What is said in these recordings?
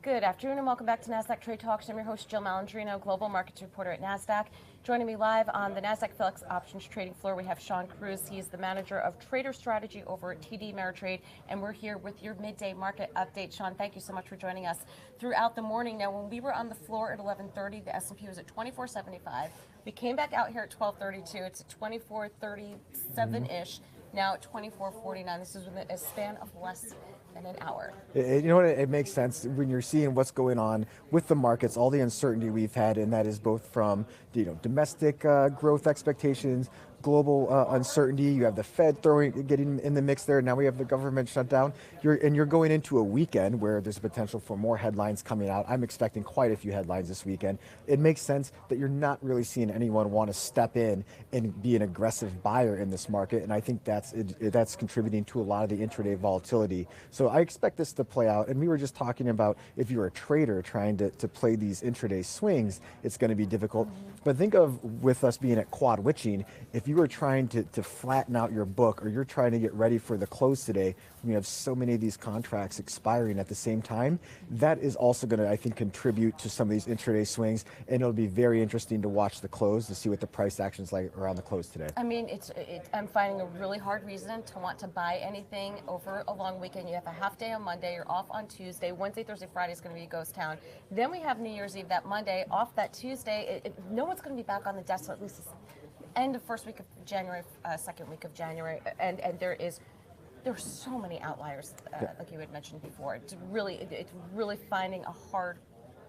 Good afternoon and welcome back to Nasdaq Trade Talks. I'm your host, Jill Malandrino, Global Markets Reporter at Nasdaq. Joining me live on the Nasdaq PHLX options trading floor, we have Shawn Cruz. He's the manager of trader strategy over at TD Ameritrade, and we're here with your midday market update. Shawn, thank you so much for joining us throughout the morning. Now, when we were on the floor at 11:30, the S&P was at 2475. We came back out here at 12:32. It's at 2437-ish. Now at 2449. This is within a span of less than an hour. You know what? It makes sense when you're seeing what's going on with the markets, all the uncertainty we've had, and that is both from domestic growth expectations, global uncertainty. You have the Fed getting in the mix there. Now we have the government shutdown. You're going into a weekend where there's potential for more headlines coming out. I'm expecting quite a few headlines this weekend. It makes sense that you're not really seeing anyone want to step in and be an aggressive buyer in this market, and I think that's contributing to a lot of the intraday volatility. So I expect this to play out. And we were just talking about if you're a trader trying to play these intraday swings, it's going to be difficult. But think of with us being at quad witching, if you were trying to flatten out your book, or you're trying to get ready for the close today, we have so many of these contracts expiring at the same time, that is also going to, I think, contribute to some of these intraday swings, and it'll be very interesting to watch the close to see what the price action's like around the close today. I mean, I'm finding a really hard reason to want to buy anything over a long weekend. You have a half day on Monday, you're off on Tuesday, Wednesday, Thursday, Friday is going to be a ghost town. Then we have New Year's Eve that Monday, off that Tuesday. No one's going to be back on the desk at least end of first week of January, second week of January, and there's so many outliers, like you had mentioned before. It's really finding a hard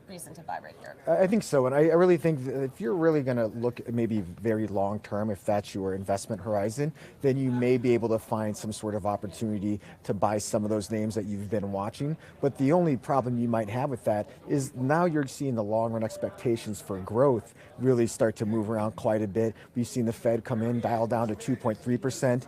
reason to buy right here. I think so, and I really think that if you're really going to look at maybe very long term, if that's your investment horizon, then you may be able to find some sort of opportunity to buy some of those names that you've been watching. But the only problem you might have with that is now you're seeing the long run expectations for growth really start to move around quite a bit. We've seen the Fed come in, dial down to 2.3%.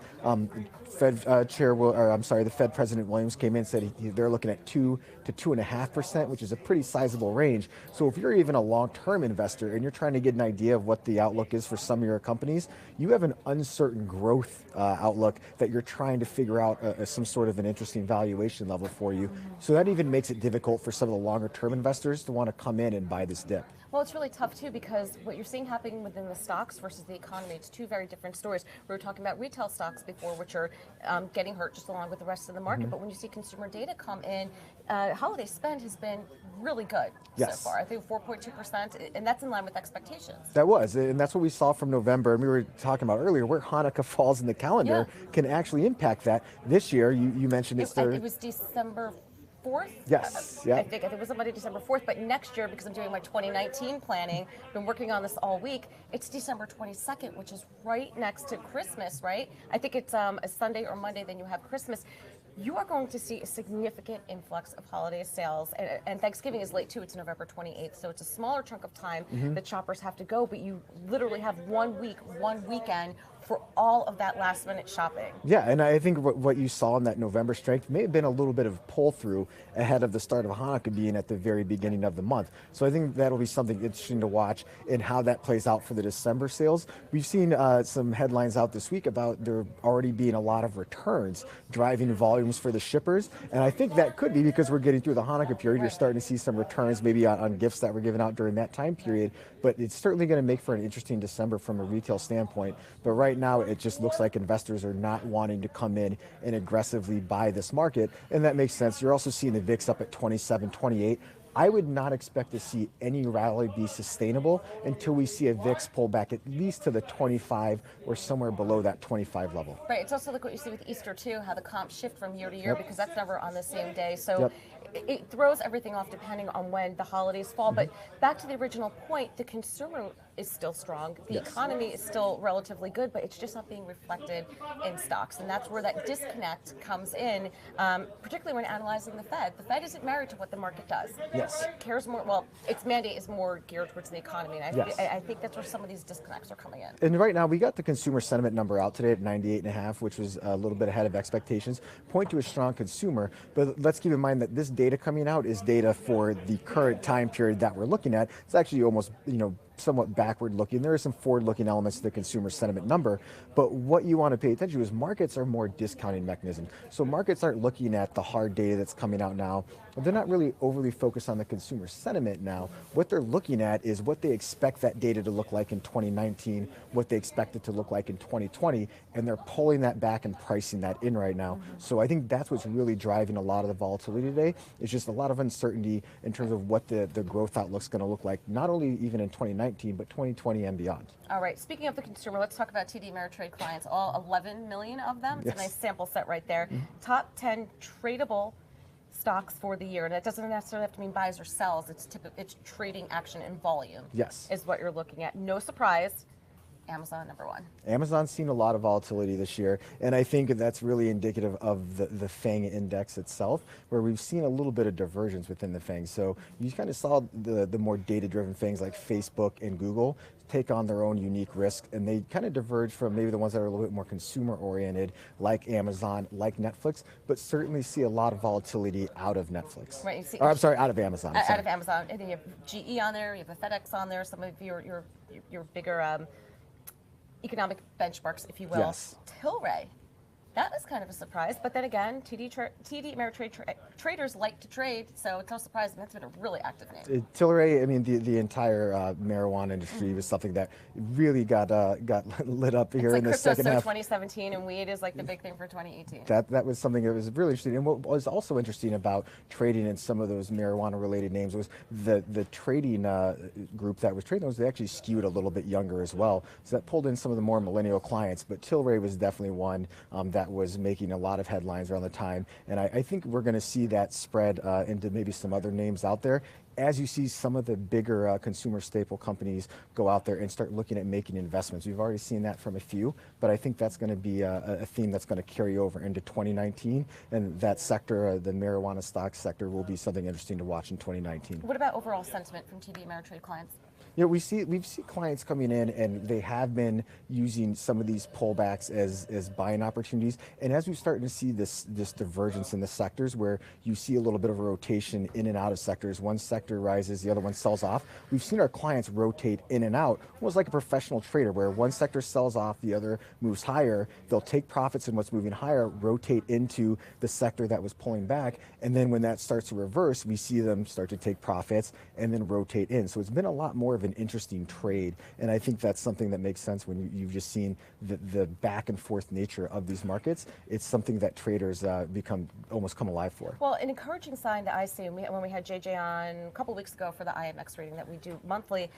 The Fed President Williams came in and said they're looking at 2 to 2.5%, which is a pretty sizable range. So if you're even a long-term investor and you're trying to get an idea of what the outlook is for some of your companies, you have an uncertain growth outlook that you're trying to figure out some sort of an interesting valuation level for you. So that even makes it difficult for some of the longer-term investors to want to come in and buy this dip. Well, it's really tough, too, because what you're seeing happening within the stocks versus the economy, it's two very different stories. We were talking about retail stocks before, which are getting hurt just along with the rest of the market. But when you see consumer data come in, holiday spend has been really good so far. I think 4.2%, and that's in line with expectations. That was, and that's what we saw from November. And we were talking about earlier where Hanukkah falls in the calendar can actually impact that. This year, you mentioned it was December 4th? Yes. I think it was Monday, December 4th, but next year, because I'm doing my 2019 planning, been working on this all week, it's December 22nd, which is right next to Christmas, right? I think it's a Sunday or Monday, then you have Christmas. You are going to see a significant influx of holiday sales, and Thanksgiving is late too. It's November 28th, so it's a smaller chunk of time that shoppers have to go, but you literally have 1 week, one weekend for all of that last minute shopping. Yeah, and I think what you saw in that November strength may have been a little bit of pull through ahead of the start of Hanukkah being at the very beginning of the month. So I think that'll be something interesting to watch in how that plays out for the December sales. We've seen some headlines out this week about there already being a lot of returns driving volumes for the shippers, and I think that could be because we're getting through the Hanukkah period. You're starting to see some returns maybe on gifts that were given out during that time period, but it's certainly going to make for an interesting December from a retail standpoint. But right now it just looks like investors are not wanting to come in and aggressively buy this market, and that makes sense. You're also seeing the VIX up at 27, 28. I would not expect to see any rally be sustainable until we see a VIX pull back at least to the 25 or somewhere below that 25 level. Right. It's also like what you see with Easter too, how the comps shift from year to year because that's never on the same day. So it throws everything off depending on when the holidays fall. But back to the original point, the consumer is still strong. The economy is still relatively good, but it's just not being reflected in stocks. And that's where that disconnect comes in, particularly when analyzing the Fed. The Fed isn't married to what the market does. It cares more, well, its mandate is more geared towards the economy. And I think that's where some of these disconnects are coming in. And right now, we got the consumer sentiment number out today at 98.5, which was a little bit ahead of expectations. Point to a strong consumer, but let's keep in mind that this data coming out is data for the current time period that we're looking at. It's actually almost, somewhat backward looking. There are some forward looking elements to the consumer sentiment number, but what you want to pay attention to is markets are more discounting mechanisms. So markets aren't looking at the hard data that's coming out now they're not really overly focused on the consumer sentiment now. What they're looking at is what they expect that data to look like in 2019, what they expect it to look like in 2020, and they're pulling that back and pricing that in right now. So I think that's what's really driving a lot of the volatility today. It's just a lot of uncertainty in terms of what the growth outlook's going to look like, not only even in 2019, but 2020 and beyond. All right, speaking of the consumer, let's talk about TD Ameritrade clients, all 11 million of them. It's Yes. a nice sample set right there. Top 10 tradable stocks for the year. And that doesn't necessarily have to mean buys or sells. It's trading action and volume. Yes. Is what you're looking at. No surprise, Amazon #1. Amazon's seen a lot of volatility this year, and I think that's really indicative of the FANG index itself, where we've seen a little bit of divergence within the FANG. So you kind of saw the more data-driven FANGs like Facebook and Google take on their own unique risk, and they kind of diverge from maybe the ones that are a little bit more consumer-oriented, like Amazon, like Netflix, but certainly see a lot of volatility out of Netflix. Right. You see, or, I'm sorry, out of Amazon. out of Amazon. And then you have GE on there, you have a FedEx on there, some of your bigger economic benchmarks, if you will. Yes. Tilray, that was kind of a surprise. But then again, TD Ameritrade traders like to trade, so it's no surprise. And that's been a really active name. Tilray, I mean, the entire marijuana industry was something that really got lit up here It's like in the crypto, second so half. 2017, and weed is like the big thing for 2018. That was something that was really interesting. And what was also interesting about trading in some of those marijuana-related names was the trading group that was trading those, they actually skewed a little bit younger as well. So that pulled in some of the more millennial clients. But Tilray was definitely one that was making a lot of headlines around the time. And I think we're going to see that spread into maybe some other names out there, as you see some of the bigger consumer staple companies go out there and start looking at making investments. We've already seen that from a few, but I think that's going to be a theme that's going to carry over into 2019, and that sector, the marijuana stock sector, will be something interesting to watch in 2019. What about overall sentiment from TD Ameritrade clients? You know, we've seen clients coming in, and they have been using some of these pullbacks as buying opportunities. And as we're starting to see this divergence in the sectors, where you see a little bit of a rotation in and out of sectors, one sector rises, the other one sells off. We've seen our clients rotate in and out, almost like a professional trader, where one sector sells off, the other moves higher. They'll take profits in what's moving higher, rotate into the sector that was pulling back, and then when that starts to reverse, we see them start to take profits and then rotate in. So it's been a lot more of an interesting trade, and I think that's something that makes sense when you've just seen the back and forth nature of these markets. It's something that traders almost come alive for. Well, an encouraging sign that I see when we had JJ on a couple weeks ago for the IMX rating that we do monthly,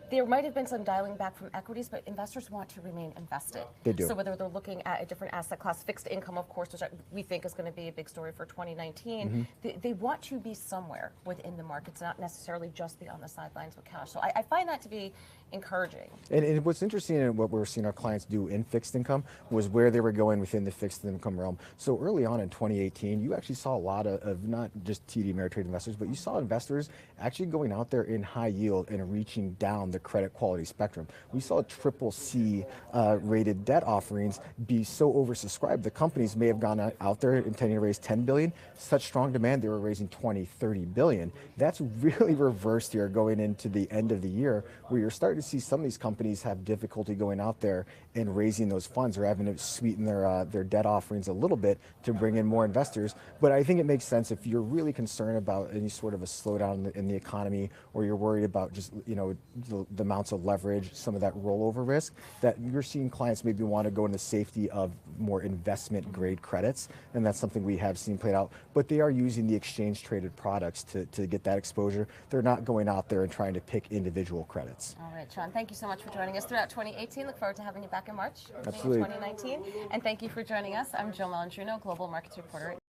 there might have been some dialing back from equities, but investors want to remain invested. They do. So whether they're looking at a different asset class, fixed income, of course, which we think is going to be a big story for 2019, they want to be somewhere within the markets, not necessarily just be on the sidelines with cash. So I find that to be encouraging. And what's interesting in what we're seeing our clients do in fixed income was where they were going within the fixed income realm. So early on in 2018, you actually saw a lot of not just TD Ameritrade investors, but you saw investors actually going out there in high yield and reaching down the credit quality spectrum. We saw CCC rated debt offerings be so oversubscribed. The companies may have gone out there intending to raise 10 billion. Such strong demand, they were raising 20, 30 billion. That's really reversed here going into the end of the year, where you're starting to see some of these companies have difficulty going out there and raising those funds, or having to sweeten their debt offerings a little bit to bring in more investors. But I think it makes sense if you're really concerned about any sort of a slowdown in the economy, or you're worried about just the amounts of leverage, some of that rollover risk, that you're seeing clients maybe want to go in the safety of more investment grade credits, and that's something we have seen played out. But they are using the exchange traded products to get that exposure. They're not going out there and trying to pick individual credits. All right, Shawn, thank you so much for joining us throughout 2018. Look forward to having you back in March. Absolutely. 2019. And thank you for joining us. I'm Jill Malandrino, Global Markets Reporter.